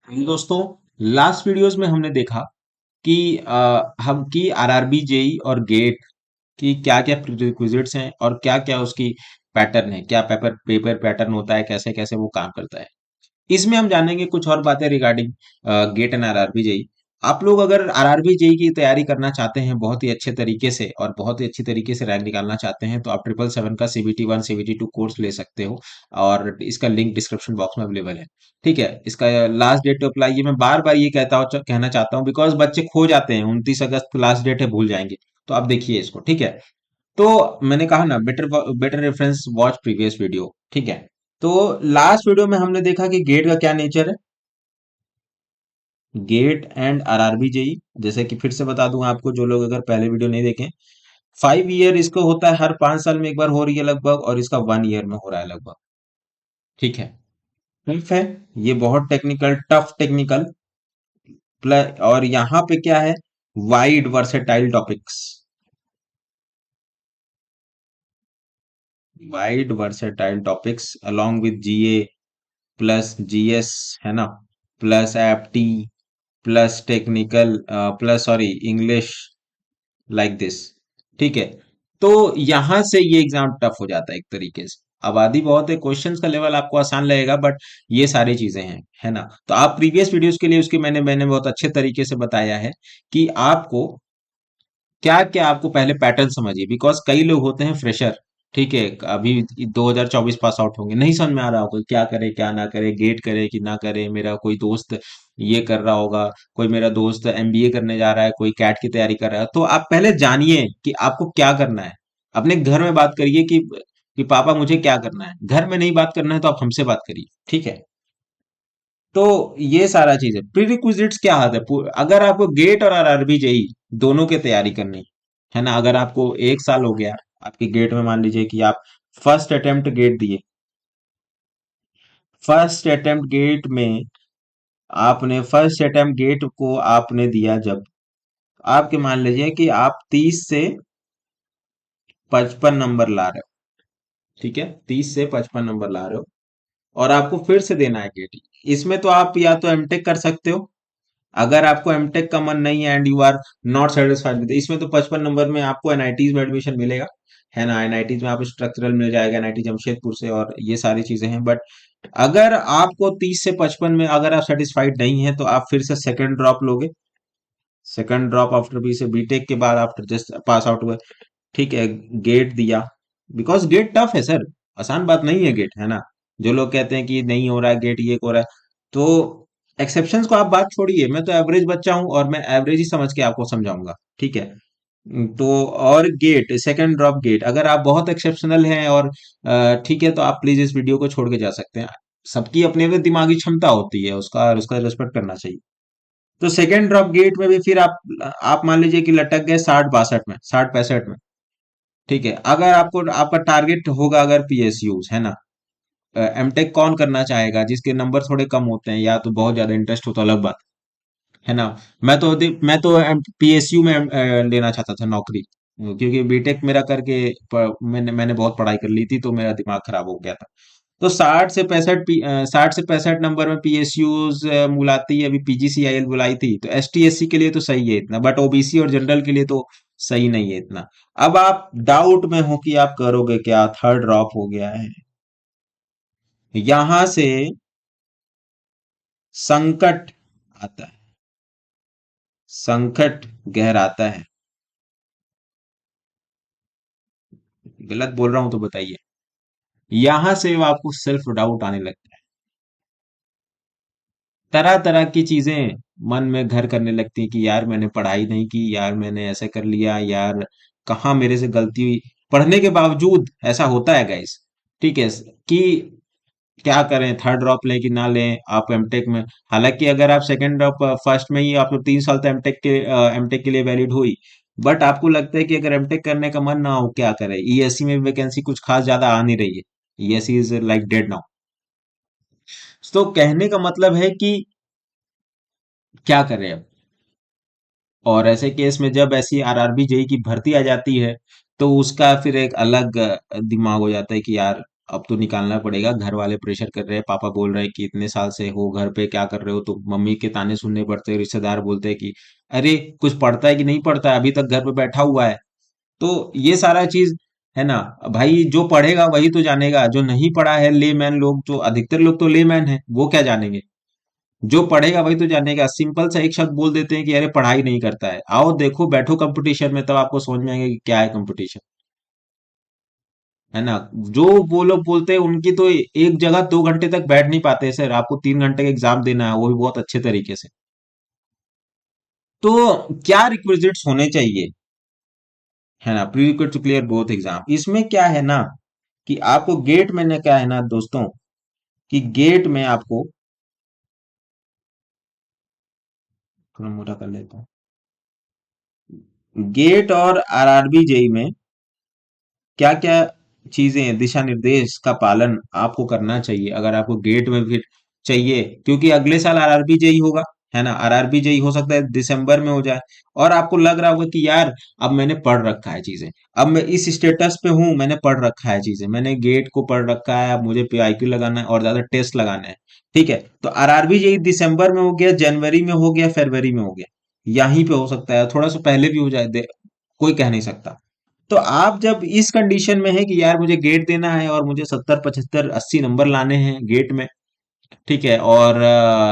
दोस्तों, last videos में हमने देखा कि हम की आरआरबी जेई और गेट की क्या क्या प्रीरिक्विजिट्स हैं और क्या क्या उसकी पैटर्न है, क्या पेपर पेपर पैटर्न होता है, कैसे कैसे वो काम करता है। इसमें हम जानेंगे कुछ और बातें regarding GATE and RRB JE. आप लोग अगर आरआरबी जेई की तैयारी करना चाहते हैं बहुत ही अच्छे तरीके से और बहुत ही अच्छी तरीके से रैंक निकालना चाहते हैं तो आप 777 का CBT 1 CBT 2 कोर्स ले सकते हो और इसका लिंक डिस्क्रिप्शन बॉक्स में अवेलेबल है। ठीक है, इसका लास्ट डेट टू अप्लाई ये मैं बार बार ये कहना चाहता हूँ बिकॉज बच्चे खो जाते हैं। 29 अगस्त लास्ट डेट है, भूल जाएंगे। तो आप देखिए इसको, ठीक है। तो मैंने कहा ना, better better reference watch previous video. ठीक है। तो लास्ट वीडियो में हमने देखा कि गेट का क्या नेचर है, गेट एंड आरआरबी जेई। जैसे कि फिर से बता दूं आपको, जो लोग अगर पहले वीडियो नहीं देखें, 5 ईयर इसको होता है, हर 5 साल में एक बार हो रही है लगभग, और इसका 1 ईयर में हो रहा है लगभग। ठीक है। टफ है, ये बहुत टेक्निकल, टफ टेक्निकल प्लस। और यहाँ पे क्या है, wide versatile topics, wide versatile topics along with GA plus GS, है ना, plus apti plus technical plus sorry English, like this. ठीक है। तो यहां से ये एग्जाम टफ हो जाता है एक तरीके से। आबादी बहुत है, क्वेश्चंस का लेवल आपको आसान लगेगा, बट ये सारी चीजें हैं, है ना। तो आप प्रीवियस वीडियोस के लिए उसकी मैंने बहुत अच्छे तरीके से बताया है कि आपको क्या क्या, आपको पहले पैटर्न समझिए, बिकॉज कई लोग होते हैं फ्रेशर। ठीक है, अभी 2024 पास आउट होंगे, नहीं समझ में आ रहा होगा क्या करे क्या ना करे, गेट करे कि ना करे। मेरा कोई दोस्त ये कर रहा होगा, कोई मेरा दोस्त MBA करने जा रहा है, कोई कैट की तैयारी कर रहा है। तो आप पहले जानिए कि आपको क्या करना है। अपने घर में बात करिए कि पापा मुझे क्या करना है। घर में नहीं बात करना है तो आप हमसे बात करिए, ठीक है। तो ये सारा चीज है। प्रीरिक्विजिट्स क्या है, अगर आपको गेट और आरआरबी जेई दोनों की तैयारी करनी है ना, अगर आपको 1 साल हो गया आपके गेट में, मान लीजिए कि आप फर्स्ट अटेम्प्ट गेट दिए, फर्स्ट अटेम्प्ट गेट में आपने फर्स्ट अटेम्प्ट गेट को आपने दिया, जब आपके मान लीजिए कि आप 30 से 55 नंबर ला रहे हो। ठीक है, 30 से 55 नंबर ला रहे हो और आपको फिर से देना है गेट। इसमें तो आप या तो एमटेक कर सकते हो, अगर आपको एमटेक का मन नहीं है and you are not satisfied with, इसमें तो 55 नंबर में आपको एनआईटीज में एडमिशन मिलेगा, है ना। एनआईटीज में आपको स्ट्रक्चरल मिल जाएगा, एनआईटी जमशेदपुर से, और ये सारी चीजें हैं। बट अगर आपको 30 से 55 में अगर आप सेटिस्फाइड नहीं है तो आप फिर से सेकंड ड्रॉप लोगे। सेकंड ड्रॉप आफ्टर बी से बीटेक के बाद, आफ्टर जस्ट पास आउट हुए, ठीक है, गेट दिया। बिकॉज गेट टफ है सर, आसान बात नहीं है गेट, है ना। जो लोग कहते हैं कि नहीं हो रहा है गेट, ये हो रहा है, तो एक्सेप्शंस को आप बात छोड़िए। मैं तो एवरेज बच्चा हूं और मैं एवरेज ही समझ के आपको समझाऊंगा, ठीक है। तो और गेट, सेकंड ड्रॉप गेट, अगर आप बहुत एक्सेप्शनल हैं और ठीक है, तो आप प्लीज इस वीडियो को छोड़ के जा सकते हैं। सबकी अपनी अपनी दिमागी क्षमता होती है, उसका उसका रिस्पेक्ट करना चाहिए। तो सेकंड ड्रॉप गेट में भी फिर आप मान लीजिए कि लटक गए 60 62 में, 60 65 में। ठीक है, अगर आपको आपका टारगेट होगा अगर PSUs, है ना। एमटेक कौन करना चाहेगा जिसके नंबर थोड़े कम होते हैं, या तो बहुत ज्यादा इंटरेस्ट हो तो अलग बात है ना। मैं तो PSU में लेना चाहता था नौकरी, क्योंकि बीटेक मेरा करके मैंने बहुत पढ़ाई कर ली थी, तो मेरा दिमाग खराब हो गया था। तो 60 से 65 नंबर में PSUs बुलाती है, अभी PGCIL बुलाई थी, तो ST SC के लिए तो सही है इतना, बट OBC और जनरल के लिए तो सही नहीं है इतना। अब आप डाउट में हो कि आप करोगे क्या, थर्ड ड्रॉप हो गया है, यहां से संकट आता है, संकट गहराता है। गलत बोल रहा हूं तो बताइए। यहां से वो आपको सेल्फ डाउट आने लगता है, तरह तरह की चीजें मन में घर करने लगती हैं कि यार मैंने पढ़ाई नहीं की, यार मैंने ऐसे कर लिया, यार कहाँ मेरे से गलती हुई। पढ़ने के बावजूद ऐसा होता है गाइस, ठीक है, कि क्या करें, थर्ड ड्रॉप लें कि ना लें आप एमटेक में। हालांकि अगर आप सेकंड ड्रॉप फर्स्ट में ही आप 3 साल तो एमटेक के लिए वैलिड हुई, बट आपको लगता है कि अगर एमटेक करने का मन ना हो, क्या करें, ESC में वैकेंसी कुछ खास ज्यादा आ नहीं रही है, ESC is like dead now. तो कहने का मतलब है कि क्या करें अब। और ऐसे केस में जब ऐसी आरआरबी जेई की भर्ती आ जाती है, तो उसका फिर एक अलग दिमाग हो जाता है कि यार अब तो निकालना पड़ेगा, घर वाले प्रेशर कर रहे हैं, पापा बोल रहे हैं कि इतने साल से हो घर पे क्या कर रहे हो, तो मम्मी के ताने सुनने पड़ते हैं, रिश्तेदार बोलते हैं कि अरे कुछ पढ़ता है कि नहीं पढ़ता है, अभी तक घर पे बैठा हुआ है। तो ये सारा चीज है ना। भाई जो पढ़ेगा वही तो जानेगा, जो नहीं पढ़ा है लेमैन लोग, जो अधिकतर लोग तो लेमैन है, वो क्या जानेंगे। जो पढ़ेगा वही तो जानेगा। सिंपल सा एक शब्द बोल देते हैं कि अरे पढ़ाई नहीं करता है, आओ देखो बैठो कंपटीशन में, तब आपको समझ में आएगा कि क्या है कंपटीशन, है ना। जो वो लोग बोलते हैं उनकी तो एक जगह 2 घंटे तक बैठ नहीं पाते सर, आपको 3 घंटे का एग्जाम देना है, वो भी बहुत अच्छे तरीके से। तो क्या रिक्विजिट्स होने चाहिए, है ना, prerequisite to clear both exam. इसमें क्या है ना कि आपको गेट में ना क्या है ना दोस्तों, कि गेट में आपको, थोड़ा मोटा कर लेता हूँ, गेट और आरआरबी जेई में क्या क्या चीजें, दिशा निर्देश का पालन आपको करना चाहिए अगर आपको गेट में फिर चाहिए, क्योंकि अगले साल आरआरबी जेई होगा, है ना। आरआरबी जेई हो सकता है दिसंबर में हो जाए, और आपको लग रहा होगा कि यार अब मैंने पढ़ रखा है चीजें, अब मैं इस स्टेटस पे हूँ, मैंने पढ़ रखा है चीजें, मैंने गेट को पढ़ रखा है, अब मुझे पीआईक्यू लगाना है और ज्यादा टेस्ट लगाना है। ठीक है, तो आरआरबी जेई दिसंबर में हो गया, जनवरी में हो गया, फरवरी में हो गया, यहीं पे हो सकता है, थोड़ा सा पहले भी हो जाए, कोई कह नहीं सकता। तो आप जब इस कंडीशन में है कि यार मुझे गेट देना है और मुझे 70 75 80 नंबर लाने हैं गेट में, ठीक है, और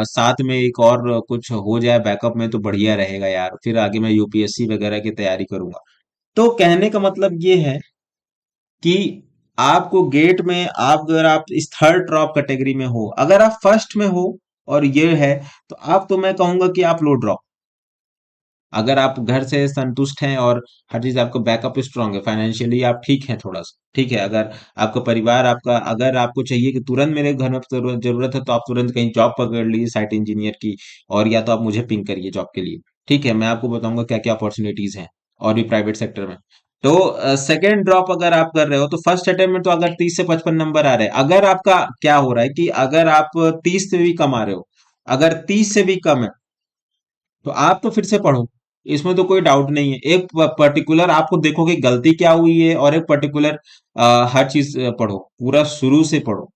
साथ में एक और कुछ हो जाए बैकअप में तो बढ़िया रहेगा यार, फिर आगे मैं यूपीएससी वगैरह की तैयारी करूंगा। तो कहने का मतलब ये है कि आपको गेट में, आप अगर आप इस थर्ड ड्रॉप कैटेगरी में हो, अगर आप फर्स्ट में हो और ये है, तो आप, तो मैं कहूंगा कि आप लो ड्रॉप। अगर आप घर से संतुष्ट हैं और हर चीज आपका बैकअप स्ट्रांग है, फाइनेंशियली आप ठीक है थोड़ा सा, ठीक है, अगर आपका परिवार आपका, अगर आपको चाहिए कि तुरंत मेरे घर में जरूरत है, तो आप तुरंत कहीं जॉब पकड़ लीजिए साइट इंजीनियर की, और या तो आप मुझे पिंक करिए जॉब के लिए। ठीक है, मैं आपको बताऊंगा क्या क्या अपॉर्चुनिटीज हैं, और भी प्राइवेट सेक्टर में। तो सेकेंड ड्रॉप अगर आप कर रहे हो, तो फर्स्ट अटेम्प्ट में तो अगर 30 से 55 नंबर आ रहे हैं, अगर आपका क्या हो रहा है कि अगर आप 30 से भी कम आ रहे हो, अगर 30 से भी कम है, तो आप तो फिर से पढ़ो, इसमें तो कोई डाउट नहीं है। एक पर्टिकुलर आपको देखो कि गलती क्या हुई है, और एक पर्टिकुलर हर चीज पढ़ो, पूरा शुरू से पढ़ो,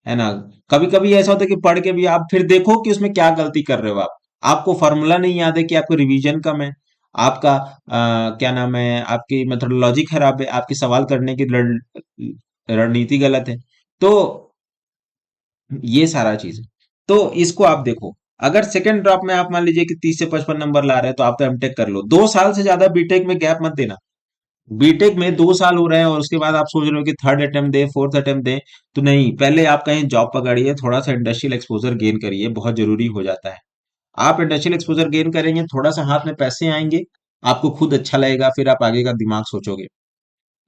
है ना। कभी कभी ऐसा होता है कि पढ़ के भी आप फिर देखो कि उसमें क्या गलती कर रहे हो आप, आपको फॉर्मूला नहीं याद है, कि आपको रिवीजन कम है, आपका क्या नाम है, आपकी मेथोडोलॉजी खराब है, आपकी सवाल करने की रणनीति गलत है। तो ये सारा चीज है। तो इसको आप देखो, अगर सेकंड ड्रॉप में आप मान लीजिए कि 30 से 55 नंबर ला रहे हैं, तो आप तो एमटेक कर लो, 2 साल से ज्यादा बीटेक में गैप मत देना। बीटेक में 2 साल हो रहे हैं और उसके बाद आप सोच रहे हो कि थर्ड अटेम्प्ट दे, फोर्थ अटेम्प्ट दे, तो नहीं, पहले आप कहीं जॉब पकड़िए, थोड़ा सा इंडस्ट्रियल एक्सपोजर गेन करिए, बहुत जरूरी हो जाता है। आप इंडस्ट्रियल एक्सपोजर गेन करेंगे, थोड़ा सा हाथ में पैसे आएंगे, आपको खुद अच्छा लगेगा, फिर आप आगे का दिमाग सोचोगे।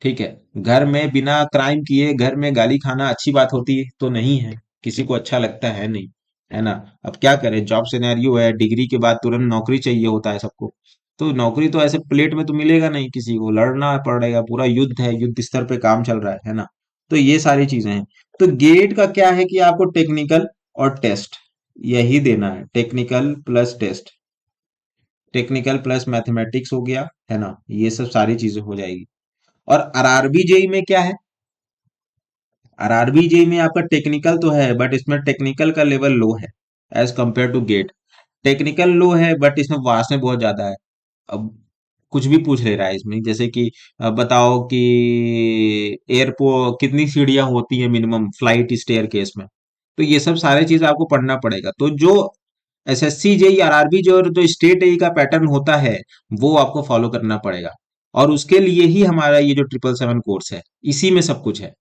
ठीक है, घर में बिना क्राइम किए घर में गाली खाना अच्छी बात होती है तो नहीं है, किसी को अच्छा लगता है नहीं, है ना। अब क्या करें, जॉब सिनेरियो है, डिग्री के बाद तुरंत नौकरी चाहिए होता है सबको, तो नौकरी तो ऐसे प्लेट में तो मिलेगा नहीं, किसी को लड़ना पड़ेगा, पूरा युद्ध है, युद्ध स्तर पे काम चल रहा है ना। तो ये सारी चीजें हैं। तो गेट का क्या है कि आपको टेक्निकल और टेस्ट यही देना है, technical plus test, technical plus mathematics हो गया, है ना, ये सब सारी चीजें हो जाएगी। और आरआरबी जेई में क्या है, आरआरबी जेई में आपका टेक्निकल तो है, बट इसमें टेक्निकल का लेवल लो है as compare to GATE. Technical low है बट इसमें वासना बहुत ज्यादा है। अब कुछ भी पूछ ले रहा है इसमें, जैसे कि बताओ कि एयरपोर्ट कितनी सीढ़ियां होती है मिनिमम फ्लाइट स्टेयर केस में, तो ये सब सारे चीज आपको पढ़ना पड़ेगा। तो जो एसएससी जेई आरआरबी जो स्टेट जेई का पैटर्न होता है, वो आपको फॉलो करना पड़ेगा, और उसके लिए ही हमारा ये जो 777 कोर्स है, इसी में सब कुछ है।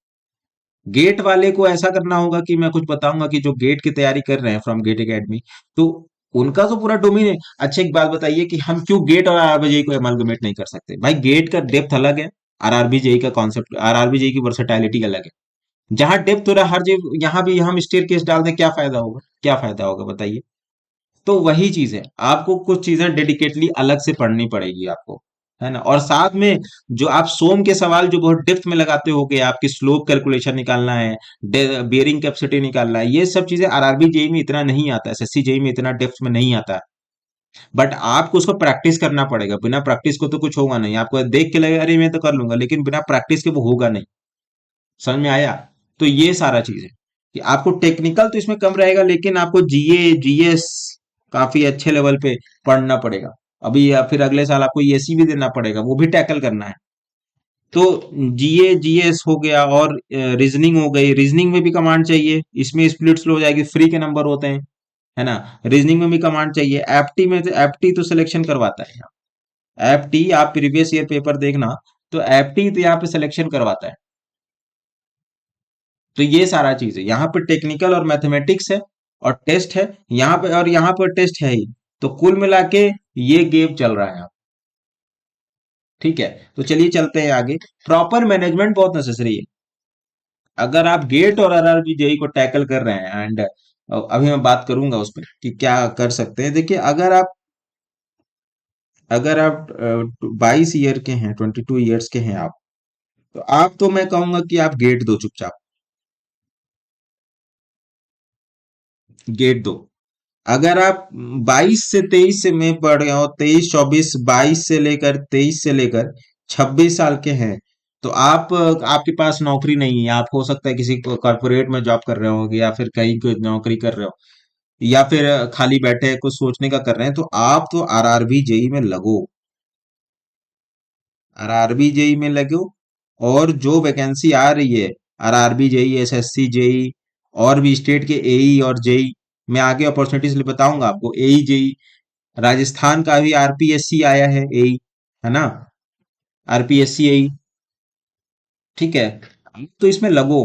गेट वाले को ऐसा करना होगा कि मैं कुछ बताऊंगा कि जो गेट की तैयारी कर रहे हैं फ्रॉम गेट एकेडमी, तो उनका तो पूरा डोमेन है। अच्छा एक बात बताइए कि हम क्यों गेट और आरआरबी जेई को एमालगमेट नहीं कर सकते, भाई गेट का डेप्थ अलग है, आरआरबी जेई का कॉन्सेप्ट, आरआरबी जेई की वर्सेटैलिटी अलग है। जहां डेप्थ हो रहा है हर जगह, यहाँ भी हम स्टेयर केस डाल दें, क्या फायदा होगा, क्या फायदा होगा बताइए। तो वही चीज है, आपको कुछ चीजें डेडिकेटली अलग से पढ़नी पड़ेगी आपको, है ना। और साथ में जो आप सोम के सवाल जो बहुत डेप्थ में लगाते होगे, आपकी स्लोप कैलकुलेशन निकालना है, बियरिंग कैपेसिटी निकालना है, ये सब चीजें आरआरबी जेई में इतना नहीं आता, एसएससी जेई में इतना डेप्थ में नहीं आता। बट आपको उसको प्रैक्टिस करना पड़ेगा, बिना प्रैक्टिस को तो कुछ होगा नहीं, आपको देख के लगेगा अरे मैं तो कर लूंगा, लेकिन बिना प्रैक्टिस के वो होगा नहीं। समझ में आया। तो ये सारा चीज है कि आपको टेक्निकल तो इसमें कम रहेगा, लेकिन आपको जीए जीएस काफी अच्छे लेवल पे पढ़ना पड़ेगा अभी, या फिर अगले साल आपको ईएससी भी देना पड़ेगा, वो भी टैकल करना है। तो जीए जीएस हो गया, और रीजनिंग हो गई, रीजनिंग में भी कमांड चाहिए, इसमें स्प्लिट स्लो हो जाएगी, फ्री के नंबर होते हैं, है ना। रीजनिंग में भी कमांड चाहिए। एप्टी में तो एप्टी तो सिलेक्शन करवाता है यहाँ। एप्टी आप प्रीवियस ईयर पेपर देखना, तो एप्टी तो यहाँ पे सिलेक्शन करवाता है। तो ये सारा चीज है, यहाँ पे टेक्निकल और मैथमेटिक्स है, और टेस्ट है यहाँ पे, और यहाँ पर टेस्ट है ही। तो कुल मिला के ये गेम चल रहा है। ठीक है, तो चलिए चलते हैं आगे। प्रॉपर मैनेजमेंट बहुत नेसेसरी है। अगर आप गेट और आरआरबी जेई को टैकल कर रहे हैं, एंड अभी मैं बात करूंगा उस पर कि क्या कर सकते हैं। देखिए, अगर आप 22 ईयर के हैं, 22 ईयर्स के हैं आप, तो आप, तो मैं कहूंगा कि आप गेट दो चुपचाप, गेट दो। अगर आप 22 से 23 से में पढ़ गए हो, 23 24 22 से लेकर 26 साल के हैं, तो आपके पास नौकरी नहीं है, आप हो सकता है किसी कॉर्पोरेट में जॉब कर रहे हो, या फिर कहीं कोई नौकरी कर रहे हो, या फिर खाली बैठे हैं, कुछ सोचने का कर रहे हैं, तो आप तो आरआरबी जेई में लगो, आरआरबी जेई में लगो। और जो वैकेंसी आ रही है, आरआरबी जेई, एसएससी जेई, और भी स्टेट के एई और जेई, मैं आगे अपॉर्चुनिटीज बताऊंगा आपको। एई जेई, राजस्थान का भी आरपीएससी आया है, एई, है ना, आरपीएससी एई। ठीक है, तो इसमें लगो।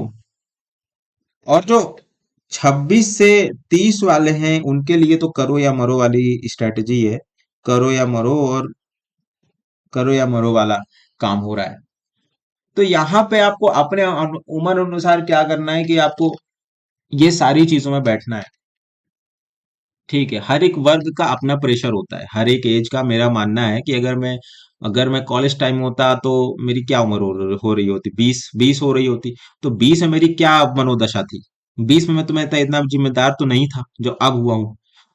और जो 26 से 30 वाले हैं, उनके लिए तो करो या मरो वाली स्ट्रेटजी है। करो या मरो, और करो या मरो वाला काम हो रहा है। तो यहाँ पे आपको अपने उम्र अनुसार क्या करना है कि आपको ये सारी चीजों में बैठना है। ठीक है, हर एक वर्ग का अपना प्रेशर होता है, हर एक एज का। मेरा मानना है कि अगर मैं कॉलेज टाइम होता तो मेरी क्या उम्र हो रही होती, 20 हो रही होती। तो 20 में मेरी क्या मनोदशा थी, 20 में मैं तुम्हें इतना जिम्मेदार तो नहीं था जो अब हुआ हूं।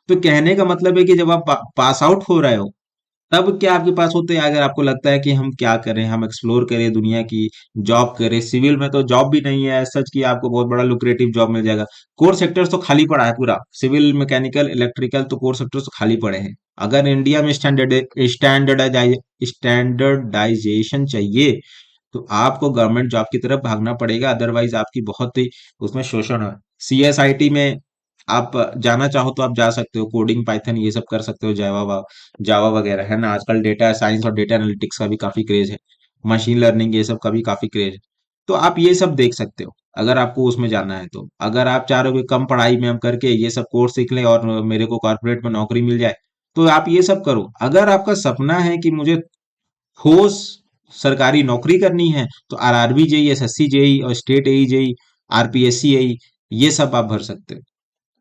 तो कहने का मतलब है कि जब आप पास आउट हो रहे हो, तब क्या आपके पास होते हैं, अगर आपको लगता है कि हम क्या करें, हम एक्सप्लोर करें दुनिया की, जॉब करें। सिविल में तो जॉब भी नहीं है सच की, आपको बहुत बड़ा लुक्रेटिव जॉब मिल जाएगा। कोर सेक्टर्स तो खाली पड़ा है पूरा, सिविल, मैकेनिकल, इलेक्ट्रिकल, तो कोर सेक्टर्स तो खाली पड़े हैं। अगर इंडिया में स्टैंडर्डाइजेशन चाहिए, तो आपको गवर्नमेंट जॉब की तरफ भागना पड़ेगा, अदरवाइज आपकी बहुत ही उसमें शोषण है। सीएसआईटी में आप जाना चाहो तो आप जा सकते हो, कोडिंग, पाइथन ये सब कर सकते हो, जावा जावा वगैरह, है ना। आजकल डेटा साइंस और डेटा एनालिटिक्स का भी काफी क्रेज है, मशीन लर्निंग ये सब का भी काफी क्रेज है। तो आप ये सब देख सकते हो, अगर आपको उसमें जाना है तो। अगर आप चाह रहे हो कि कम पढ़ाई में हम करके ये सब कोर्स सीख लें और मेरे को कॉर्पोरेट में नौकरी मिल जाए, तो आप ये सब करो। अगर आपका सपना है कि मुझे ठोस सरकारी नौकरी करनी है, तो आरआरबी जेई, एसएससी जेई, और स्टेट एई जेई, आरपीएससी एई, ये सब आप भर सकते हो,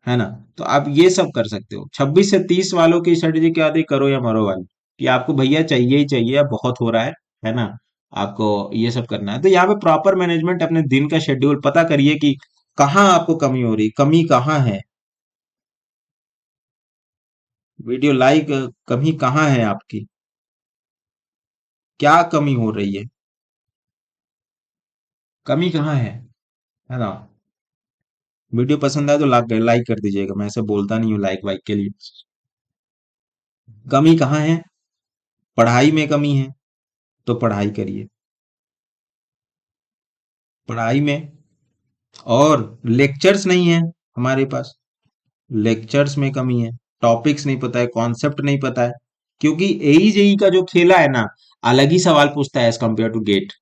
है ना। तो आप ये सब कर सकते हो। 26 से 30 वालों की स्ट्रेटेजी क्या थी, करो या मरो वाली, कि आपको भैया चाहिए ही चाहिए, अब बहुत हो रहा है ना। आपको ये सब करना है, तो यहाँ पे प्रॉपर मैनेजमेंट, अपने दिन का शेड्यूल पता करिए कि कहाँ आपको कमी हो रही, कमी कहाँ है। वीडियो लाइक, कमी कहाँ है आपकी, क्या कमी हो रही है, कमी कहाँ है ना। वीडियो पसंद आए तो लाइक कर दीजिएगा, मैं ऐसे बोलता नहीं हूँ लाइक वाइक के लिए। कमी कहाँ है, पढ़ाई में कमी है, तो पढ़ाई करिए, पढ़ाई में। और लेक्चर्स नहीं है हमारे पास, लेक्चर्स में कमी है, टॉपिक्स नहीं पता है, कॉन्सेप्ट नहीं पता है। क्योंकि एई जेई का जो खेला है ना, अलग ही सवाल पूछता है एज कम्पेयर टू गेट।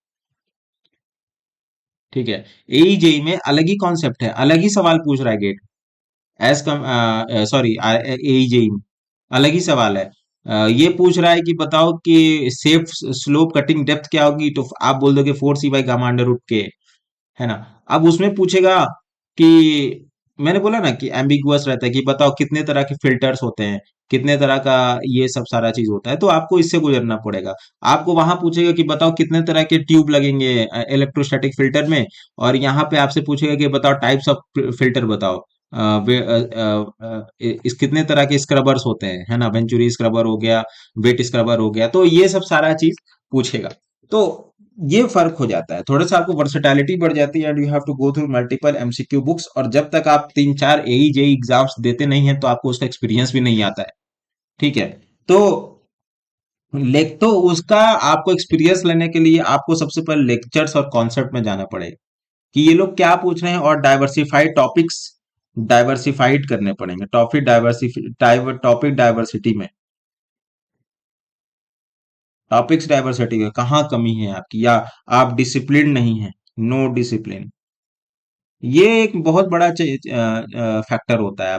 ठीक है, एई जेई में अलग ही कॉन्सेप्ट है, अलग ही सवाल पूछ रहा है गेट, एज कम सॉरी, एई जेई में अलग ही सवाल है। ये पूछ रहा है कि बताओ कि सेफ स्लोप कटिंग डेप्थ क्या होगी, तो आप बोल दोगे 4c/γ√k, है ना। अब उसमें पूछेगा कि, मैंने बोला ना कि एम्बिगुअस रहता है, कि बताओ कितने तरह के फिल्टर्स होते हैं, कितने तरह का ये सब सारा चीज होता है, तो आपको इससे गुजरना पड़ेगा। आपको वहां पूछेगा कि बताओ कितने तरह के ट्यूब लगेंगे इलेक्ट्रोस्टैटिक फिल्टर में, और यहाँ पे आपसे पूछेगा कि बताओ टाइप्स ऑफ फिल्टर बताओ, इस कितने तरह के स्क्रबर्स होते हैं, है ना। वेंचुरी स्क्रबर हो गया, वेट स्क्रबर हो गया, तो ये सब सारा चीज पूछेगा। तो ये फर्क हो जाता है, थोड़ा सा आपको वर्सेटैलिटी बढ़ जाती है, and you have to go through multiple MCQ books. और जब तक आप 3 4 एई जेई एग्जाम्स देते नहीं है तो आपको उसका एक्सपीरियंस भी नहीं आता है। ठीक है। तो तो उसका आपको एक्सपीरियंस लेने के लिए आपको सबसे पहले लेक्चर्स और कॉन्सेप्ट में जाना पड़ेगा कि ये लोग क्या पूछ रहे हैं, और डाइवर्सिफाइड टॉपिक्स डाइवर्सिफाइड करने पड़ेंगे, टॉपिक डाइवर्सिटी में, टॉपिक्स डाइवर्सिटी में कहाँ कमी है आपकी, या आप डिसिप्लिन नहीं है, नो डिसिप्लिन। ये एक बहुत बड़ा फैक्टर होता है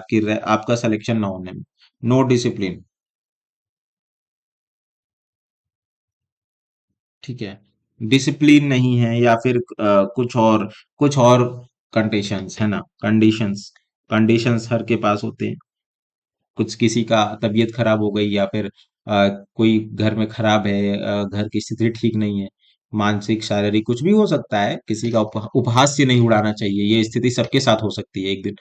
आपका सिलेक्शन ना होने में, नो डिसिप्लिन। ठीक है। डिसिप्लिन नहीं है, या फिर कुछ और कंडीशंस है ना, कंडीशंस कंडीशंस हर के पास होते हैं। कुछ किसी का तबीयत खराब हो गई, या फिर कोई घर में खराब है, घर की स्थिति ठीक नहीं है, मानसिक शारीरिक कुछ भी हो सकता है, किसी का उपहास्य नहीं उड़ाना चाहिए, ये स्थिति सबके साथ हो सकती है एक दिन।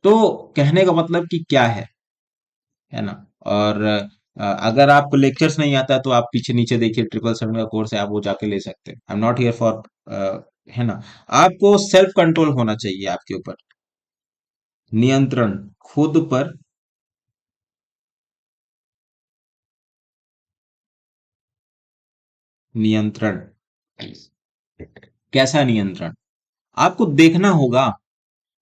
तो कहने का मतलब कि क्या है ना। और अगर आपको लेक्चर्स नहीं आता तो आप पीछे नीचे देखिए, 777 का कोर्स है, आप वो जाके ले सकते हैं। आई एम नॉट हियर फॉर, है ना। आपको सेल्फ कंट्रोल होना चाहिए आपके ऊपर, नियंत्रण, खुद पर नियंत्रण। कैसा नियंत्रण? आपको देखना होगा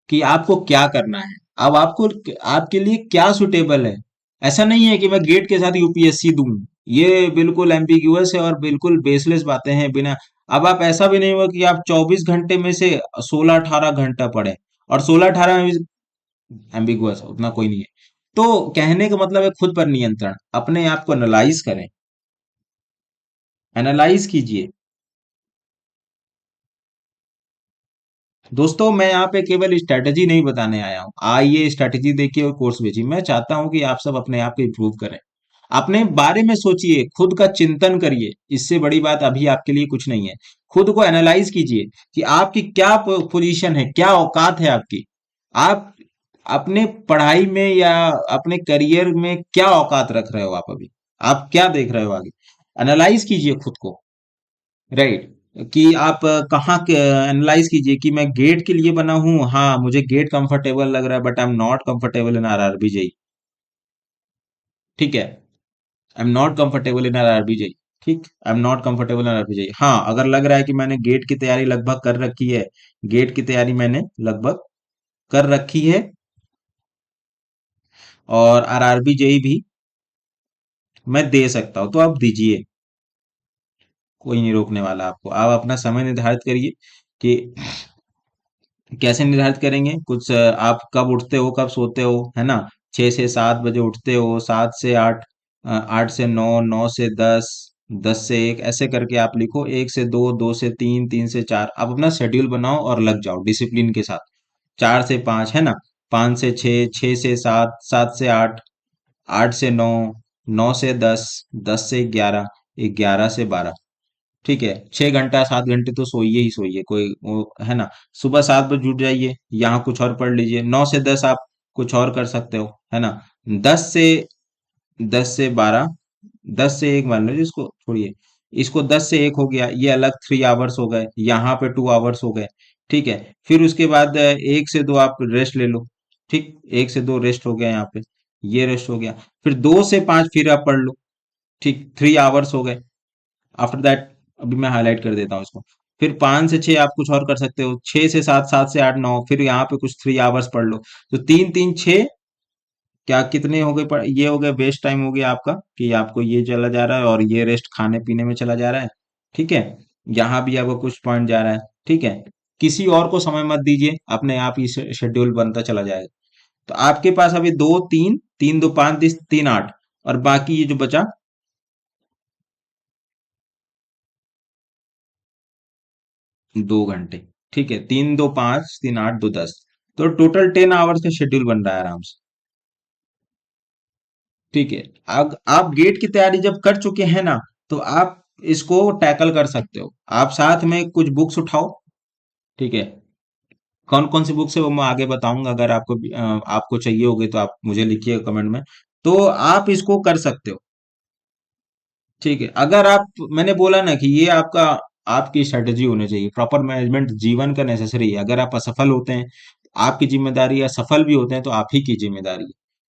कि आपको क्या करना है। अब आपको, आपके लिए क्या सुटेबल है। ऐसा नहीं है कि मैं गेट के साथ यूपीएससी दूं, ये बिल्कुल एम्बिग्यूअस है और बिल्कुल बेसलेस बातें हैं बिना। अब आप ऐसा भी नहीं हुआ कि आप 24 घंटे में से 16 18 घंटा पढ़े, और 16 18 में एम्बिगुअस उतना कोई नहीं है। तो कहने का मतलब है खुद पर नियंत्रण, अपने आप को एनालाइज करें, एनालाइज कीजिए। दोस्तों मैं यहाँ पे केवल स्ट्रैटेजी नहीं बताने आया हूँ, आइए स्ट्रैटेजी देखिए और कोर्स भेजिए। मैं चाहता हूँ कि आप सब अपने आप को इम्प्रूव करें, अपने बारे में सोचिए, खुद का चिंतन करिए। इससे बड़ी बात अभी आपके लिए कुछ नहीं है। खुद को एनालाइज कीजिए कि आपकी क्या पोजीशन है, क्या औकात है आपकी। आप अपने पढ़ाई में या अपने करियर में क्या औकात रख रहे हो आप अभी, आप क्या देख रहे हो आगे। एनालाइज कीजिए खुद को, राइट। कि आप कहाँ के एनालाइज कीजिए कि मैं गेट के लिए बना हूँ, हाँ मुझे गेट कंफर्टेबल लग रहा है, but I am not comfortable in RRB JE. ठीक है। I am not comfortable in RRB JE. ठीक, I am not comfortable in RRB JE. हाँ, अगर लग रहा है कि मैंने गेट की तैयारी लगभग कर रखी है, गेट की तैयारी मैंने लगभग कर रखी है, और आरआरबी जेई भी मैं दे सकता हूँ, तो आप दीजिए, कोई नहीं रोकने वाला आपको। आप अपना समय निर्धारित करिए कि कैसे निर्धारित करेंगे। कुछ आप कब उठते हो, कब सोते हो, है ना। 6 से 7 बजे उठते हो, 7 से 8, 8 से 9, 9 से 10, 10 से 1, ऐसे करके आप लिखो। 1 से 2, 2 से 3, 3 से 4, आप अपना शेड्यूल बनाओ और लग जाओ डिसिप्लिन के साथ। 4 से 5, है ना। 5 से 6, 6 से 7, 7 से 8, 8 से 9, 9 से 10, 10 से 11, 11 से 12। ठीक है, 6 घंटा 7 घंटे तो सोइए ही सोइए, कोई वो है ना। सुबह 7 बजे उठ जाइए, यहाँ कुछ और पढ़ लीजिए। 9 से 10 आप कुछ और कर सकते हो, है ना। 10 से 12, 10 से 1 मान लीजिए, इसको छोड़िए। इसको 10 से 1 हो गया, ये अलग 3 आवर्स हो गए, यहाँ पे 2 आवर्स हो गए। ठीक है। फिर उसके बाद 1 से 2 आप रेस्ट ले लो। ठीक, 1 से 2 रेस्ट हो गया यहाँ पे, ये रेस्ट हो गया। फिर 2 से 5 फिर आप पढ़ लो। ठीक, 3 आवर्स हो गए। आफ्टर दैट, अभी मैं हाईलाइट कर देता हूँ इसको। फिर 5 से 6 आप कुछ और कर सकते हो। 6 से 7, 7 से 8, 9, फिर यहाँ पे कुछ 3 आवर्स पढ़ लो। तो 3 3 6, क्या कितने हो गए ये हो गए वेस्ट टाइम हो गया आपका, कि आपको ये चला जा रहा है और ये रेस्ट खाने पीने में चला जा रहा है। ठीक है। यहाँ भी आपका कुछ पॉइंट जा रहा है। ठीक है। किसी और को समय मत दीजिए, अपने आप ही शेड्यूल बनता चला जाएगा। तो आपके पास अभी 2 3, 3 2 5 3 8, और बाकी ये जो बचा 2 घंटे। ठीक है, 3 2 5, 3 8 2 10, तो टोटल 10 आवर्स का शेड्यूल बन रहा है आराम से। ठीक है। अब आप गेट की तैयारी जब कर चुके हैं ना, तो आप इसको टैकल कर सकते हो। आप साथ में कुछ बुक्स उठाओ। ठीक है। कौन कौन सी बुक्स है वो मैं आगे बताऊंगा, अगर आपको चाहिए होगी तो आप मुझे लिखिए कमेंट में। तो आप इसको कर सकते हो। ठीक है। अगर आप, मैंने बोला ना कि ये आपका आपकी स्ट्रेटेजी होनी चाहिए। प्रॉपर मैनेजमेंट जीवन का नेसेसरी है। अगर आप असफल होते हैं तो आपकी जिम्मेदारी, या सफल भी होते हैं तो आप ही की जिम्मेदारी है।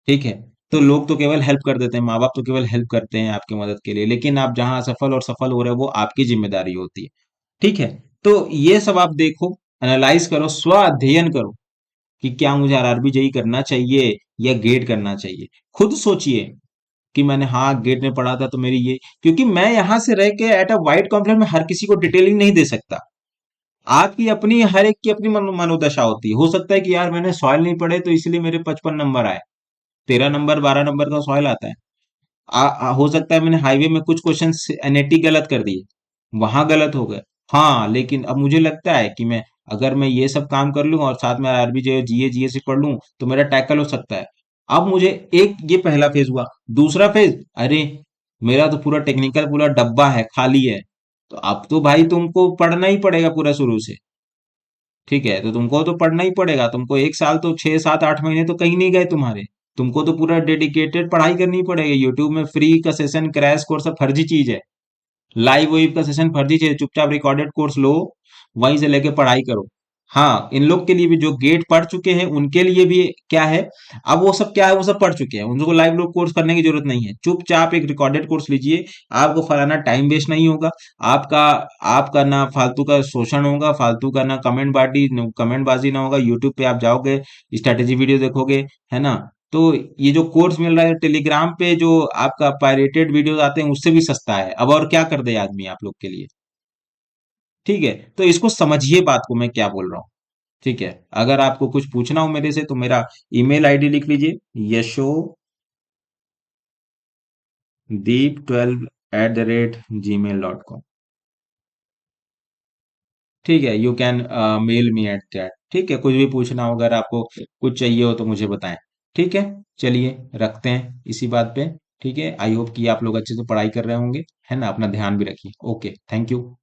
ठीक है। तो लोग तो केवल हेल्प कर देते हैं, माँ बाप तो केवल हेल्प करते हैं आपकी मदद के लिए, लेकिन आप जहां असफल और सफल हो रहे हो वो आपकी जिम्मेदारी होती है। ठीक है। तो ये सब आप देखो, एनालाइज करो, स्व अध्ययन करो कि क्या मुझे आरआरबी जेई करना चाहिए या गेट करना चाहिए। खुद सोचिए कि मैंने हाँ गेट में पढ़ा था तो मेरी ये, क्योंकि मैं यहां से रह के एट अ वाइड कॉम्प्लेक्स में हर किसी को डिटेलिंग नहीं दे सकता। आपकी अपनी, हर एक की अपनी मनोदशा होती है। हो सकता है कि यार मैंने सॉइल नहीं पढ़े तो इसलिए मेरे 55 नंबर आए, 13 नंबर 12 नंबर का सॉइल आता है। हो सकता है मैंने हाईवे में कुछ क्वेश्चन एनएटी गलत कर दिए, वहां गलत हो गए। हाँ, लेकिन अब मुझे लगता है कि मैं, अगर मैं ये सब काम कर लूं और साथ में आरबी जो जीए जीएससी पढ़ लूं तो मेरा टैकल हो सकता है। अब मुझे एक, ये पहला फेज हुआ। दूसरा फेज, अरे मेरा तो पूरा टेक्निकल पूरा डब्बा है, खाली है। तो अब तो भाई तुमको पढ़ना ही पड़ेगा पूरा शुरू से। ठीक है, तो तुमको तो पढ़ना ही पड़ेगा। तुमको एक साल तो 6 7 8 महीने तो कहीं नहीं गए तुम्हारे। तुमको तो पूरा डेडिकेटेड पढ़ाई करनी पड़ेगी। यूट्यूब में फ्री का सेशन, क्रैश कोर्स सब फर्जी चीज है। लाइव वेब का सेशन फर्जी चीज है। चुपचाप रिकॉर्डेड कोर्स लो, वहीं से लेके पढ़ाई करो। हाँ, इन लोग के लिए भी जो गेट पढ़ चुके हैं उनके लिए भी क्या है, अब वो सब क्या है, वो सब पढ़ चुके हैं, उनको लाइव लोग कोर्स करने की जरूरत नहीं है। चुपचाप एक रिकॉर्डेड कोर्स लीजिए। आपको फलाना टाइम वेस्ट नहीं होगा। आपका आपका ना फालतू का शोषण होगा, फालतू का ना कमेंट बाजी ना होगा। यूट्यूब पे आप जाओगे, स्ट्रेटेजी वीडियो देखोगे, है ना। तो ये जो कोर्स मिल रहा है टेलीग्राम पे, जो आपका पायरेटेड वीडियोस आते हैं उससे भी सस्ता है। अब और क्या कर दे आदमी आप लोग के लिए। ठीक है, तो इसको समझिए बात को मैं क्या बोल रहा हूँ। ठीक है। अगर आपको कुछ पूछना हो मेरे से तो मेरा ईमेल आईडी लिख लीजिए, yashowdeep12@gmail.com। ठीक है, you can mail me at that. ठीक है, कुछ भी पूछना हो, अगर आपको कुछ चाहिए हो तो मुझे बताएं। ठीक है, चलिए रखते हैं इसी बात पे। ठीक है, आई होप कि आप लोग अच्छे से पढ़ाई कर रहे होंगे, है ना। अपना ध्यान भी रखिए। Okay, thank you.